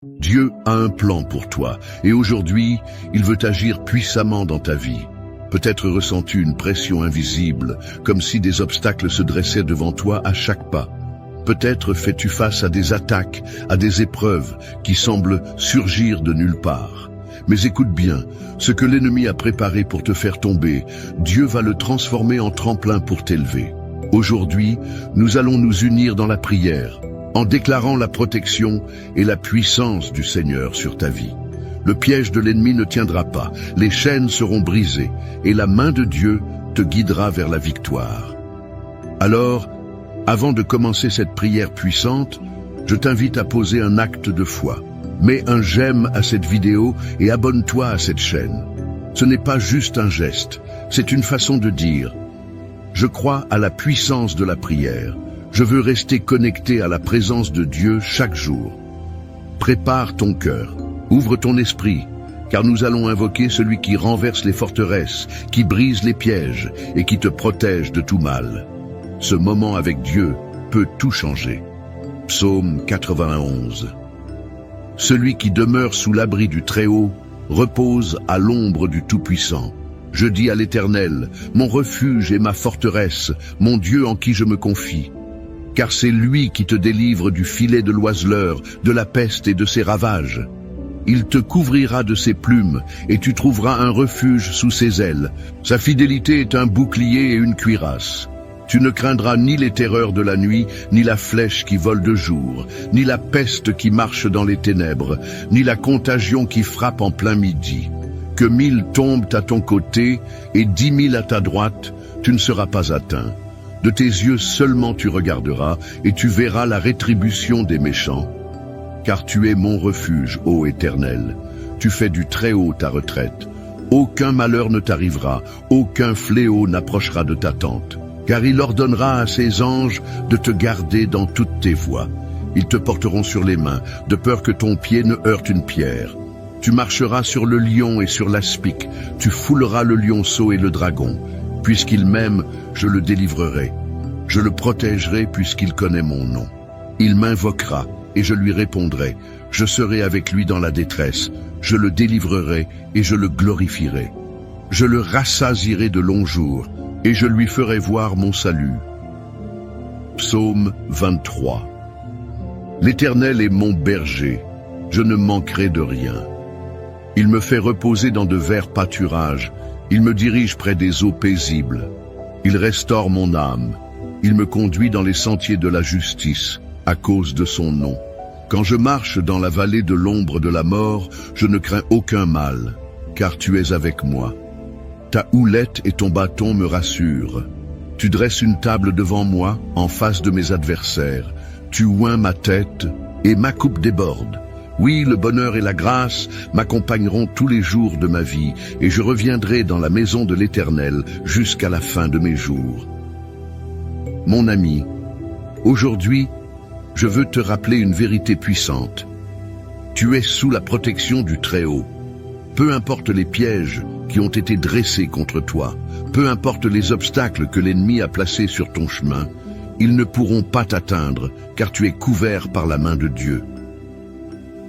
Dieu a un plan pour toi, et aujourd'hui, il veut agir puissamment dans ta vie. Peut-être ressens-tu une pression invisible, comme si des obstacles se dressaient devant toi à chaque pas. Peut-être fais-tu face à des attaques, à des épreuves qui semblent surgir de nulle part. Mais écoute bien, ce que l'ennemi a préparé pour te faire tomber, Dieu va le transformer en tremplin pour t'élever. Aujourd'hui, nous allons nous unir dans la prière, en déclarant la protection et la puissance du Seigneur sur ta vie. Le piège de l'ennemi ne tiendra pas, les chaînes seront brisées, et la main de Dieu te guidera vers la victoire. Alors, avant de commencer cette prière puissante, je t'invite à poser un acte de foi. Mets un j'aime à cette vidéo et abonne-toi à cette chaîne. Ce n'est pas juste un geste, c'est une façon de dire « Je crois à la puissance de la prière. Je veux rester connecté à la présence de Dieu chaque jour. » Prépare ton cœur, ouvre ton esprit, car nous allons invoquer celui qui renverse les forteresses, qui brise les pièges et qui te protège de tout mal. Ce moment avec Dieu peut tout changer. Psaume 91. Celui qui demeure sous l'abri du Très-Haut repose à l'ombre du Tout-Puissant. Je dis à l'Éternel, mon refuge et ma forteresse, mon Dieu en qui je me confie. Car c'est lui qui te délivre du filet de l'oiseleur, de la peste et de ses ravages. Il te couvrira de ses plumes, et tu trouveras un refuge sous ses ailes. Sa fidélité est un bouclier et une cuirasse. Tu ne craindras ni les terreurs de la nuit, ni la flèche qui vole de jour, ni la peste qui marche dans les ténèbres, ni la contagion qui frappe en plein midi. Que 1000 tombent à ton côté et 10 000 à ta droite, tu ne seras pas atteint. De tes yeux seulement tu regarderas, et tu verras la rétribution des méchants. Car tu es mon refuge, ô Éternel. Tu fais du Très-Haut ta retraite. Aucun malheur ne t'arrivera, aucun fléau n'approchera de ta tente. Car il ordonnera à ses anges de te garder dans toutes tes voies. Ils te porteront sur les mains, de peur que ton pied ne heurte une pierre. Tu marcheras sur le lion et sur l'aspic, tu fouleras le lionceau et le dragon. Puisqu'il m'aime, je le délivrerai. Je le protégerai puisqu'il connaît mon nom. Il m'invoquera et je lui répondrai. Je serai avec lui dans la détresse. Je le délivrerai et je le glorifierai. Je le rassasierai de longs jours et je lui ferai voir mon salut. Psaume 23. L'Éternel est mon berger, je ne manquerai de rien. Il me fait reposer dans de verts pâturages, il me dirige près des eaux paisibles. Il restaure mon âme, il me conduit dans les sentiers de la justice, à cause de son nom. Quand je marche dans la vallée de l'ombre de la mort, je ne crains aucun mal, car tu es avec moi. Ta houlette et ton bâton me rassurent. Tu dresses une table devant moi, en face de mes adversaires. Tu oins ma tête, et ma coupe déborde. Oui, le bonheur et la grâce m'accompagneront tous les jours de ma vie, et je reviendrai dans la maison de l'Éternel jusqu'à la fin de mes jours. Mon ami, aujourd'hui, je veux te rappeler une vérité puissante. Tu es sous la protection du Très-Haut. Peu importe les pièges qui ont été dressés contre toi, peu importe les obstacles que l'ennemi a placés sur ton chemin, ils ne pourront pas t'atteindre, car tu es couvert par la main de Dieu.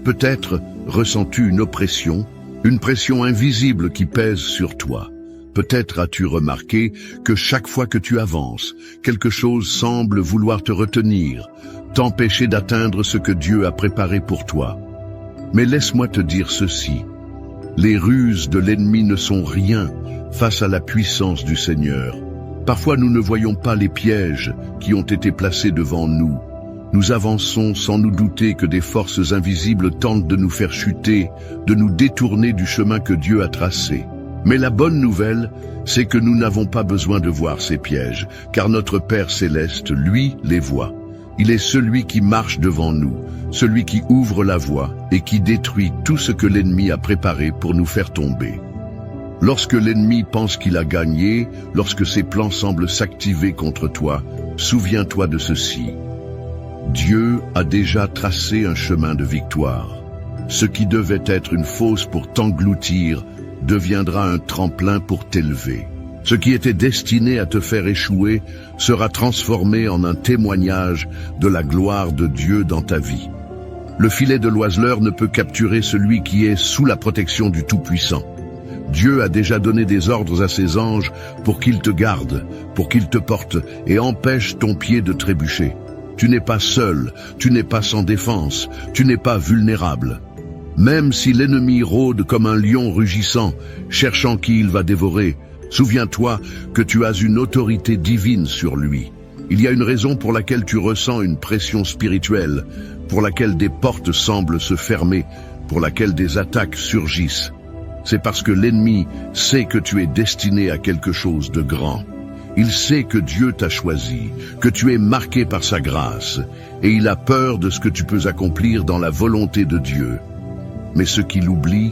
Peut-être ressens-tu une pression invisible qui pèse sur toi. Peut-être as-tu remarqué que chaque fois que tu avances, quelque chose semble vouloir te retenir, t'empêcher d'atteindre ce que Dieu a préparé pour toi. Mais laisse-moi te dire ceci. Les ruses de l'ennemi ne sont rien face à la puissance du Seigneur. Parfois nous ne voyons pas les pièges qui ont été placés devant nous. Nous avançons sans nous douter que des forces invisibles tentent de nous faire chuter, de nous détourner du chemin que Dieu a tracé. Mais la bonne nouvelle, c'est que nous n'avons pas besoin de voir ces pièges, car notre Père Céleste, lui, les voit. Il est celui qui marche devant nous, celui qui ouvre la voie et qui détruit tout ce que l'ennemi a préparé pour nous faire tomber. Lorsque l'ennemi pense qu'il a gagné, lorsque ses plans semblent s'activer contre toi, souviens-toi de ceci. Dieu a déjà tracé un chemin de victoire. Ce qui devait être une fosse pour t'engloutir deviendra un tremplin pour t'élever. Ce qui était destiné à te faire échouer sera transformé en un témoignage de la gloire de Dieu dans ta vie. Le filet de l'oiseleur ne peut capturer celui qui est sous la protection du Tout-Puissant. Dieu a déjà donné des ordres à ses anges pour qu'ils te gardent, pour qu'ils te portent et empêchent ton pied de trébucher. Tu n'es pas seul, tu n'es pas sans défense, tu n'es pas vulnérable. Même si l'ennemi rôde comme un lion rugissant, cherchant qui il va dévorer, souviens-toi que tu as une autorité divine sur lui. Il y a une raison pour laquelle tu ressens une pression spirituelle, pour laquelle des portes semblent se fermer, pour laquelle des attaques surgissent. C'est parce que l'ennemi sait que tu es destiné à quelque chose de grand. Il sait que Dieu t'a choisi, que tu es marqué par sa grâce, et il a peur de ce que tu peux accomplir dans la volonté de Dieu. Mais ce qu'il oublie,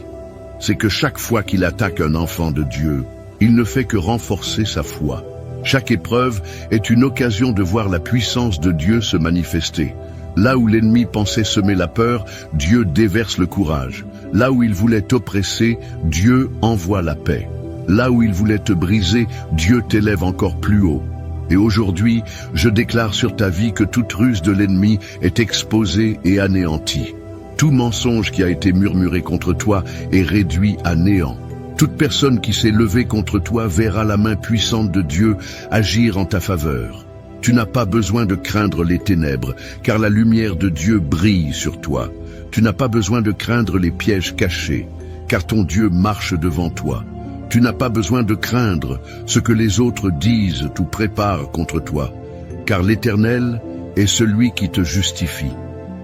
c'est que chaque fois qu'il attaque un enfant de Dieu, il ne fait que renforcer sa foi. Chaque épreuve est une occasion de voir la puissance de Dieu se manifester. Là où l'ennemi pensait semer la peur, Dieu déverse le courage. Là où il voulait t'oppresser, Dieu envoie la paix. Là où il voulait te briser, Dieu t'élève encore plus haut. Et aujourd'hui, je déclare sur ta vie que toute ruse de l'ennemi est exposée et anéantie. Tout mensonge qui a été murmuré contre toi est réduit à néant. Toute personne qui s'est levée contre toi verra la main puissante de Dieu agir en ta faveur. Tu n'as pas besoin de craindre les ténèbres, car la lumière de Dieu brille sur toi. Tu n'as pas besoin de craindre les pièges cachés, car ton Dieu marche devant toi. Tu n'as pas besoin de craindre ce que les autres disent ou préparent contre toi, car l'Éternel est celui qui te justifie.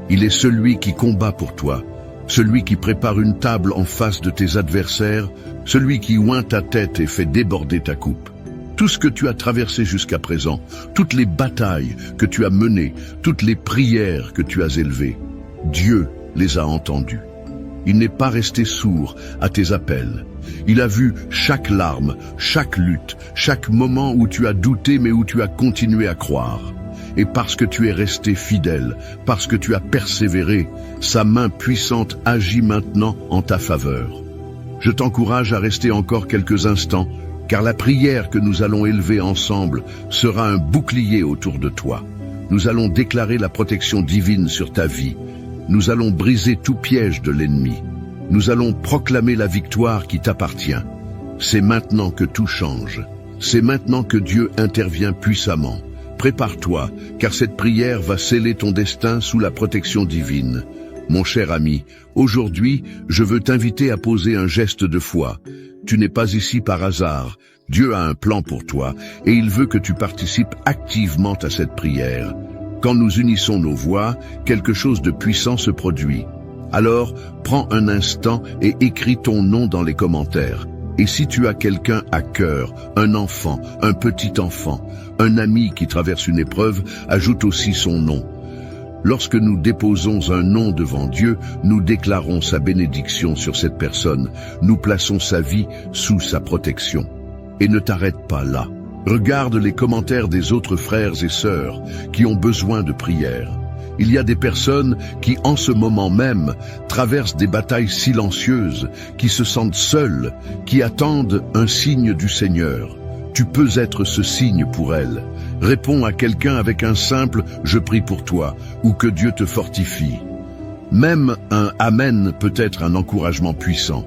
Il est celui qui combat pour toi, celui qui prépare une table en face de tes adversaires, celui qui oint ta tête et fait déborder ta coupe. Tout ce que tu as traversé jusqu'à présent, toutes les batailles que tu as menées, toutes les prières que tu as élevées, Dieu les a entendues. Il n'est pas resté sourd à tes appels. Il a vu chaque larme, chaque lutte, chaque moment où tu as douté mais où tu as continué à croire. Et parce que tu es resté fidèle, parce que tu as persévéré, sa main puissante agit maintenant en ta faveur. Je t'encourage à rester encore quelques instants, car la prière que nous allons élever ensemble sera un bouclier autour de toi. Nous allons déclarer la protection divine sur ta vie. Nous allons briser tout piège de l'ennemi. Nous allons proclamer la victoire qui t'appartient. C'est maintenant que tout change. C'est maintenant que Dieu intervient puissamment. Prépare-toi, car cette prière va sceller ton destin sous la protection divine. Mon cher ami, aujourd'hui, je veux t'inviter à poser un geste de foi. Tu n'es pas ici par hasard. Dieu a un plan pour toi et il veut que tu participes activement à cette prière. Quand nous unissons nos voix, quelque chose de puissant se produit. Alors, prends un instant et écris ton nom dans les commentaires. Et si tu as quelqu'un à cœur, un enfant, un petit enfant, un ami qui traverse une épreuve, ajoute aussi son nom. Lorsque nous déposons un nom devant Dieu, nous déclarons sa bénédiction sur cette personne. Nous plaçons sa vie sous sa protection. Et ne t'arrête pas là. Regarde les commentaires des autres frères et sœurs qui ont besoin de prière. Il y a des personnes qui, en ce moment même, traversent des batailles silencieuses, qui se sentent seules, qui attendent un signe du Seigneur. Tu peux être ce signe pour elles. Réponds à quelqu'un avec un simple « je prie pour toi » ou que Dieu te fortifie. Même un « Amen » peut être un encouragement puissant.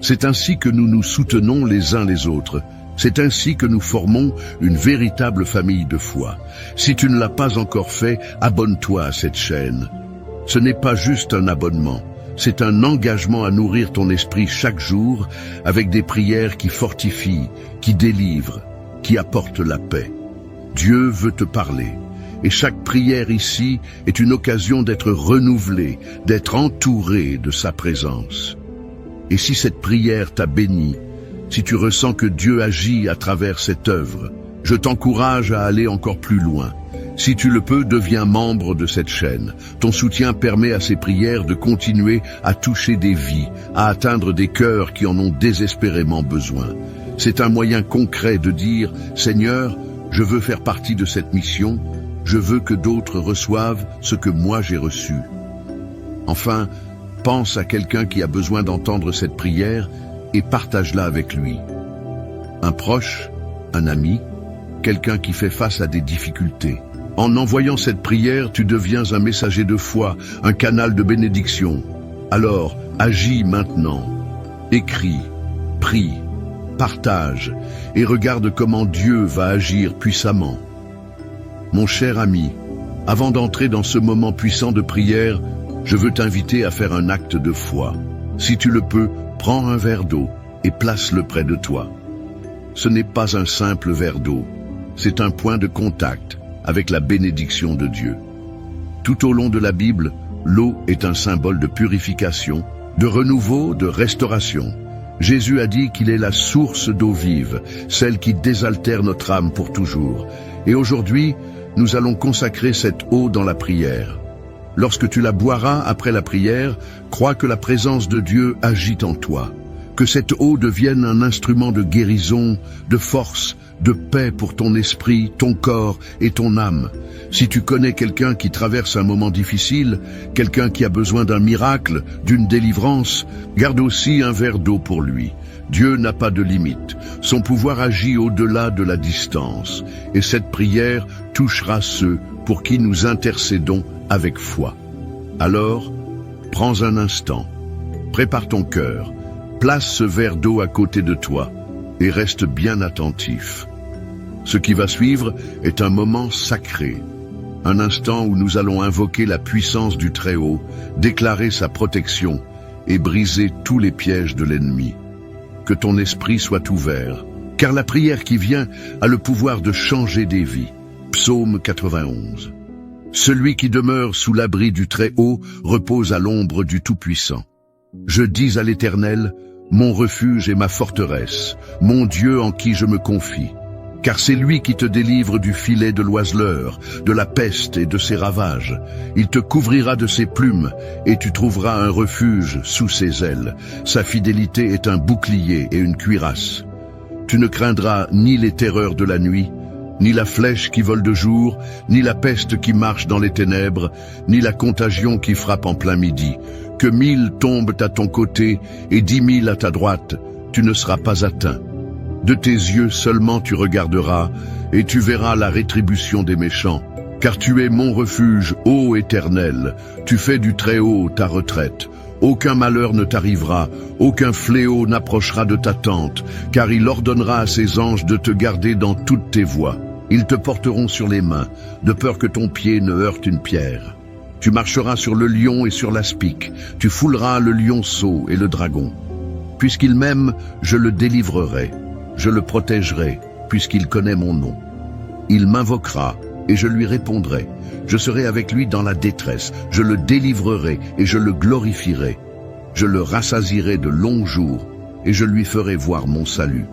C'est ainsi que nous nous soutenons les uns les autres. C'est ainsi que nous formons une véritable famille de foi. Si tu ne l'as pas encore fait, abonne-toi à cette chaîne. Ce n'est pas juste un abonnement, c'est un engagement à nourrir ton esprit chaque jour avec des prières qui fortifient, qui délivrent, qui apportent la paix. Dieu veut te parler. Et chaque prière ici est une occasion d'être renouvelée, d'être entouré de sa présence. Et si cette prière t'a béni, si tu ressens que Dieu agit à travers cette œuvre, je t'encourage à aller encore plus loin. Si tu le peux, deviens membre de cette chaîne. Ton soutien permet à ces prières de continuer à toucher des vies, à atteindre des cœurs qui en ont désespérément besoin. C'est un moyen concret de dire « Seigneur, je veux faire partie de cette mission, je veux que d'autres reçoivent ce que moi j'ai reçu. » Enfin, pense à quelqu'un qui a besoin d'entendre cette prière et partage-la avec lui. Un proche, un ami, quelqu'un qui fait face à des difficultés. En envoyant cette prière, tu deviens un messager de foi, un canal de bénédiction. Alors, agis maintenant. Écris, prie, partage et regarde comment Dieu va agir puissamment. Mon cher ami, avant d'entrer dans ce moment puissant de prière, je veux t'inviter à faire un acte de foi. Si tu le peux, prends un verre d'eau et place-le près de toi. Ce n'est pas un simple verre d'eau, c'est un point de contact avec la bénédiction de Dieu. Tout au long de la Bible, l'eau est un symbole de purification, de renouveau, de restauration. Jésus a dit qu'il est la source d'eau vive, celle qui désaltère notre âme pour toujours. Et aujourd'hui, nous allons consacrer cette eau dans la prière. Lorsque tu la boiras après la prière, crois que la présence de Dieu agit en toi. Que cette eau devienne un instrument de guérison, de force, de paix pour ton esprit, ton corps et ton âme. Si tu connais quelqu'un qui traverse un moment difficile, quelqu'un qui a besoin d'un miracle, d'une délivrance, garde aussi un verre d'eau pour lui. Dieu n'a pas de limite. Son pouvoir agit au-delà de la distance. Et cette prière touchera ceux pour qui nous intercédons avec foi. Alors, prends un instant, prépare ton cœur, place ce verre d'eau à côté de toi et reste bien attentif. Ce qui va suivre est un moment sacré, un instant où nous allons invoquer la puissance du Très-Haut, déclarer sa protection et briser tous les pièges de l'ennemi. Que ton esprit soit ouvert, car la prière qui vient a le pouvoir de changer des vies. Psaume 91. Celui qui demeure sous l'abri du Très-Haut repose à l'ombre du Tout-Puissant. Je dis à l'Éternel, mon refuge et ma forteresse, mon Dieu en qui je me confie. Car c'est lui qui te délivre du filet de l'oiseleur, de la peste et de ses ravages. Il te couvrira de ses plumes, et tu trouveras un refuge sous ses ailes. Sa fidélité est un bouclier et une cuirasse. Tu ne craindras ni les terreurs de la nuit, ni la flèche qui vole de jour, ni la peste qui marche dans les ténèbres, ni la contagion qui frappe en plein midi. Que 1000 tombent à ton côté et 10 000 à ta droite, tu ne seras pas atteint. De tes yeux seulement tu regarderas, et tu verras la rétribution des méchants. Car tu es mon refuge, ô Éternel, tu fais du Très-Haut ta retraite. Aucun malheur ne t'arrivera, aucun fléau n'approchera de ta tente, car il ordonnera à ses anges de te garder dans toutes tes voies. Ils te porteront sur les mains, de peur que ton pied ne heurte une pierre. Tu marcheras sur le lion et sur l'aspic, tu fouleras le lionceau et le dragon. Puisqu'il m'aime, je le délivrerai. Je le protégerai, puisqu'il connaît mon nom. Il m'invoquera, et je lui répondrai. Je serai avec lui dans la détresse. Je le délivrerai, et je le glorifierai. Je le rassasierai de longs jours, et je lui ferai voir mon salut.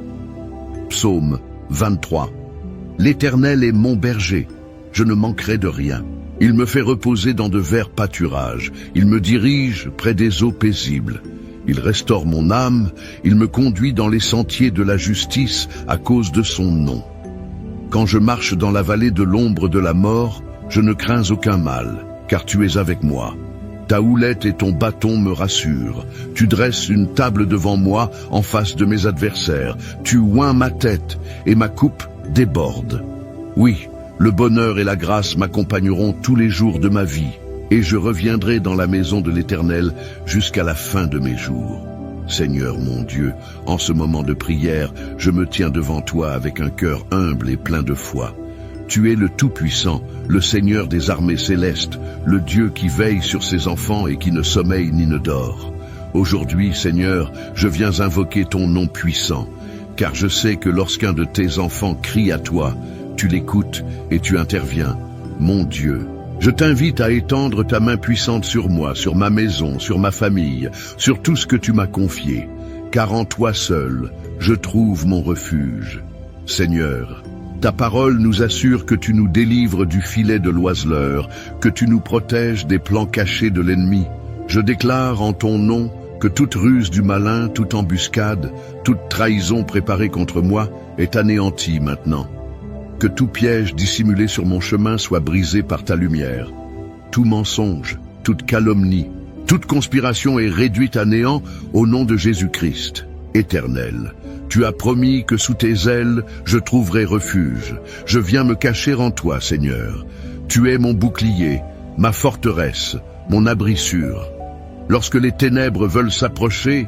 Psaume 23. L'Éternel est mon berger. Je ne manquerai de rien. Il me fait reposer dans de verts pâturages. Il me dirige près des eaux paisibles. Il restaure mon âme, il me conduit dans les sentiers de la justice à cause de son nom. Quand je marche dans la vallée de l'ombre de la mort, je ne crains aucun mal, car tu es avec moi. Ta houlette et ton bâton me rassurent. Tu dresses une table devant moi en face de mes adversaires. Tu oins ma tête et ma coupe déborde. Oui, le bonheur et la grâce m'accompagneront tous les jours de ma vie. Et je reviendrai dans la maison de l'Éternel jusqu'à la fin de mes jours. Seigneur mon Dieu, en ce moment de prière, je me tiens devant toi avec un cœur humble et plein de foi. Tu es le Tout-Puissant, le Seigneur des armées célestes, le Dieu qui veille sur ses enfants et qui ne sommeille ni ne dort. Aujourd'hui, Seigneur, je viens invoquer ton nom puissant, car je sais que lorsqu'un de tes enfants crie à toi, tu l'écoutes et tu interviens. Mon Dieu, je t'invite à étendre ta main puissante sur moi, sur ma maison, sur ma famille, sur tout ce que tu m'as confié, car en toi seul, je trouve mon refuge. Seigneur, ta parole nous assure que tu nous délivres du filet de l'oiseleur, que tu nous protèges des plans cachés de l'ennemi. Je déclare en ton nom que toute ruse du malin, toute embuscade, toute trahison préparée contre moi est anéantie maintenant. Que tout piège dissimulé sur mon chemin soit brisé par ta lumière. Tout mensonge, toute calomnie, toute conspiration est réduite à néant au nom de Jésus-Christ. Éternel, tu as promis que sous tes ailes, je trouverai refuge. Je viens me cacher en toi, Seigneur. Tu es mon bouclier, ma forteresse, mon abri sûr. Lorsque les ténèbres veulent s'approcher,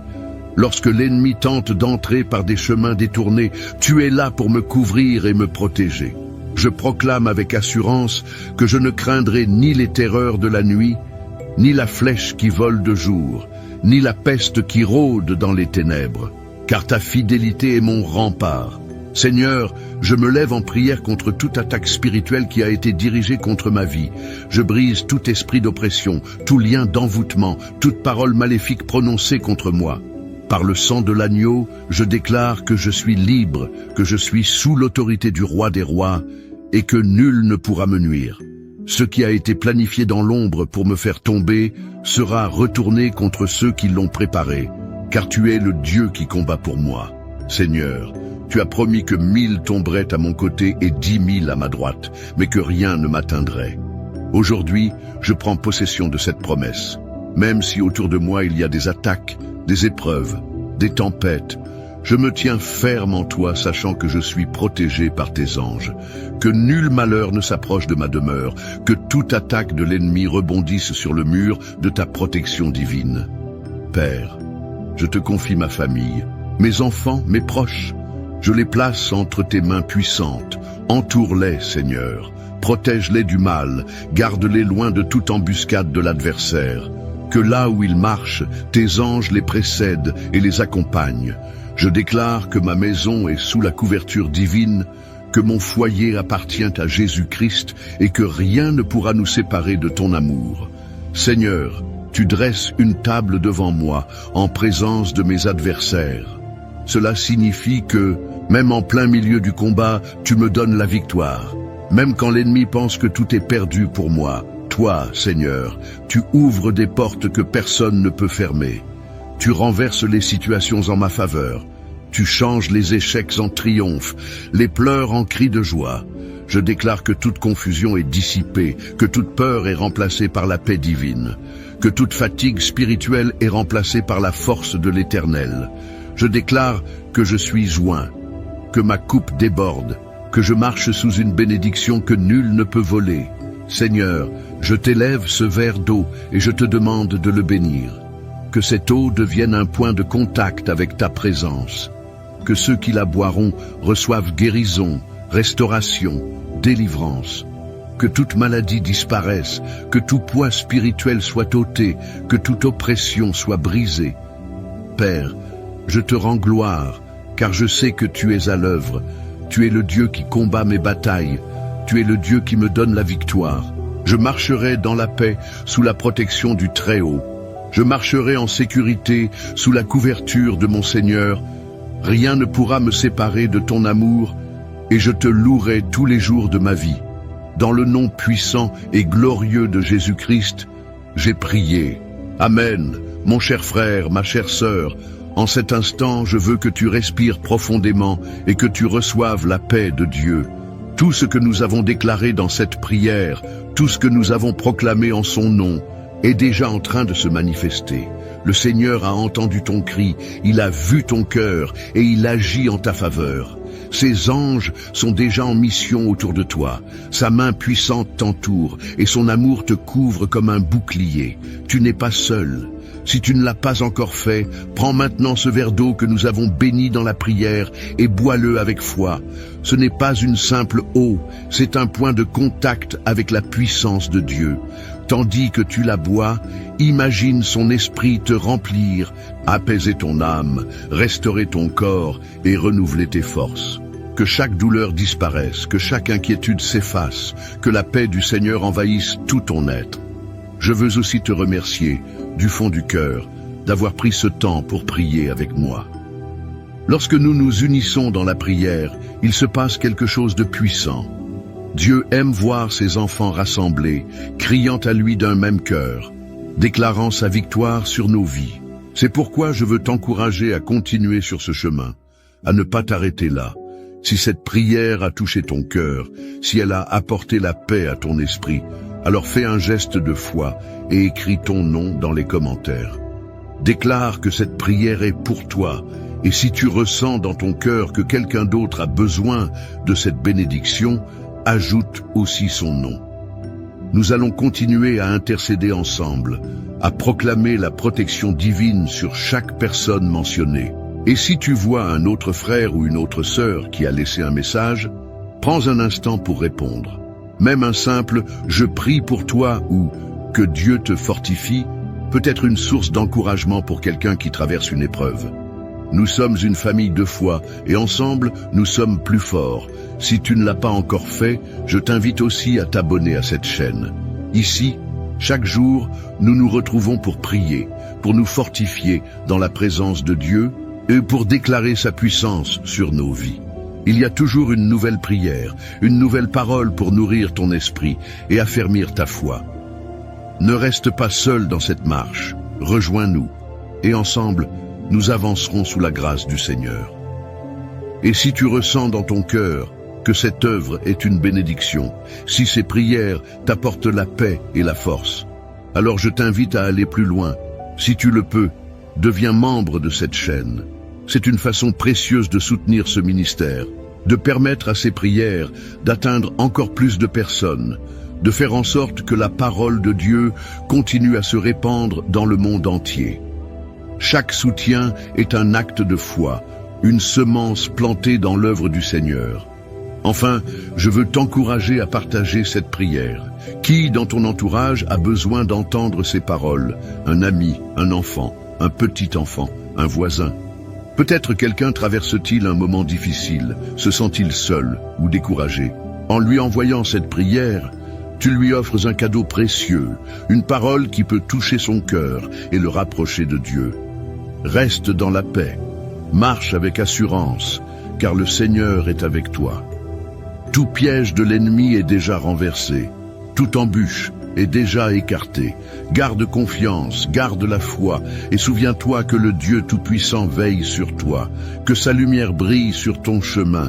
lorsque l'ennemi tente d'entrer par des chemins détournés, tu es là pour me couvrir et me protéger. Je proclame avec assurance que je ne craindrai ni les terreurs de la nuit, ni la flèche qui vole de jour, ni la peste qui rôde dans les ténèbres, car ta fidélité est mon rempart. Seigneur, je me lève en prière contre toute attaque spirituelle qui a été dirigée contre ma vie. Je brise tout esprit d'oppression, tout lien d'envoûtement, toute parole maléfique prononcée contre moi. Par le sang de l'agneau, je déclare que je suis libre, que je suis sous l'autorité du roi des rois, et que nul ne pourra me nuire. Ce qui a été planifié dans l'ombre pour me faire tomber sera retourné contre ceux qui l'ont préparé, car tu es le Dieu qui combat pour moi. Seigneur, tu as promis que 1000 tomberaient à mon côté et 10 000 à ma droite, mais que rien ne m'atteindrait. Aujourd'hui, je prends possession de cette promesse. Même si autour de moi il y a des attaques, des épreuves, des tempêtes, je me tiens ferme en toi, sachant que je suis protégé par tes anges, que nul malheur ne s'approche de ma demeure, que toute attaque de l'ennemi rebondisse sur le mur de ta protection divine. Père, je te confie ma famille, mes enfants, mes proches. Je les place entre tes mains puissantes. Entoure-les, Seigneur. Protège-les du mal. Garde-les loin de toute embuscade de l'adversaire. Que là où ils marchent, tes anges les précèdent et les accompagnent. Je déclare que ma maison est sous la couverture divine, que mon foyer appartient à Jésus-Christ et que rien ne pourra nous séparer de ton amour. Seigneur, tu dresses une table devant moi, en présence de mes adversaires. Cela signifie que, même en plein milieu du combat, tu me donnes la victoire. Même quand l'ennemi pense que tout est perdu pour moi, toi, Seigneur, tu ouvres des portes que personne ne peut fermer. Tu renverses les situations en ma faveur. Tu changes les échecs en triomphe, les pleurs en cris de joie. Je déclare que toute confusion est dissipée, que toute peur est remplacée par la paix divine, que toute fatigue spirituelle est remplacée par la force de l'Éternel. Je déclare que je suis joint, que ma coupe déborde, que je marche sous une bénédiction que nul ne peut voler. Seigneur, je t'élève ce verre d'eau et je te demande de le bénir. Que cette eau devienne un point de contact avec ta présence. Que ceux qui la boiront reçoivent guérison, restauration, délivrance. Que toute maladie disparaisse, que tout poids spirituel soit ôté, que toute oppression soit brisée. Père, je te rends gloire, car je sais que tu es à l'œuvre. Tu es le Dieu qui combat mes batailles. Tu es le Dieu qui me donne la victoire. Je marcherai dans la paix sous la protection du Très-Haut. Je marcherai en sécurité sous la couverture de mon Seigneur. Rien ne pourra me séparer de ton amour, et je te louerai tous les jours de ma vie. Dans le nom puissant et glorieux de Jésus-Christ, j'ai prié. Amen, mon cher frère, ma chère sœur. En cet instant, je veux que tu respires profondément et que tu reçoives la paix de Dieu. Tout ce que nous avons déclaré dans cette prière, tout ce que nous avons proclamé en son nom, est déjà en train de se manifester. Le Seigneur a entendu ton cri, il a vu ton cœur et il agit en ta faveur. Ses anges sont déjà en mission autour de toi. Sa main puissante t'entoure et son amour te couvre comme un bouclier. Tu n'es pas seul. Si tu ne l'as pas encore fait, prends maintenant ce verre d'eau que nous avons béni dans la prière et bois-le avec foi. Ce n'est pas une simple eau, c'est un point de contact avec la puissance de Dieu. Tandis que tu la bois, imagine son esprit te remplir, apaiser ton âme, restaurer ton corps et renouveler tes forces. Que chaque douleur disparaisse, que chaque inquiétude s'efface, que la paix du Seigneur envahisse tout ton être. Je veux aussi te remercier, du fond du cœur, d'avoir pris ce temps pour prier avec moi. Lorsque nous nous unissons dans la prière, il se passe quelque chose de puissant. Dieu aime voir ses enfants rassemblés, criant à lui d'un même cœur, déclarant sa victoire sur nos vies. C'est pourquoi je veux t'encourager à continuer sur ce chemin, à ne pas t'arrêter là. Si cette prière a touché ton cœur, si elle a apporté la paix à ton esprit, alors fais un geste de foi et écris ton nom dans les commentaires. Déclare que cette prière est pour toi, et si tu ressens dans ton cœur que quelqu'un d'autre a besoin de cette bénédiction, ajoute aussi son nom. nous allons continuer à intercéder ensemble, à proclamer la protection divine sur chaque personne mentionnée. Et si tu vois un autre frère ou une autre sœur qui a laissé un message, prends un instant pour répondre. Même un simple « je prie pour toi » ou « que Dieu te fortifie » peut être une source d'encouragement pour quelqu'un qui traverse une épreuve. Nous sommes une famille de foi et ensemble, nous sommes plus forts. Si tu ne l'as pas encore fait, je t'invite aussi à t'abonner à cette chaîne. Ici, chaque jour, nous nous retrouvons pour prier, pour nous fortifier dans la présence de Dieu et pour déclarer sa puissance sur nos vies. Il y a toujours une nouvelle prière, une nouvelle parole pour nourrir ton esprit et affermir ta foi. Ne reste pas seul dans cette marche, rejoins-nous et ensemble, nous avancerons sous la grâce du Seigneur. Et si tu ressens dans ton cœur que cette œuvre est une bénédiction, si ces prières t'apportent la paix et la force, alors je t'invite à aller plus loin. Si tu le peux, deviens membre de cette chaîne. C'est une façon précieuse de soutenir ce ministère, de permettre à ces prières d'atteindre encore plus de personnes, de faire en sorte que la parole de Dieu continue à se répandre dans le monde entier. Chaque soutien est un acte de foi, une semence plantée dans l'œuvre du Seigneur. Enfin, je veux t'encourager à partager cette prière. Qui dans ton entourage a besoin d'entendre ces paroles? Un ami, un enfant, un petit enfant, un voisin. Peut-être quelqu'un traverse-t-il un moment difficile, se sent-il seul ou découragé. En lui envoyant cette prière, tu lui offres un cadeau précieux, une parole qui peut toucher son cœur et le rapprocher de Dieu. Reste dans la paix, marche avec assurance, car le Seigneur est avec toi. Tout piège de l'ennemi est déjà renversé, toute embûche est déjà écartée. Garde confiance, garde la foi, et souviens-toi que le Dieu Tout-Puissant veille sur toi, que sa lumière brille sur ton chemin.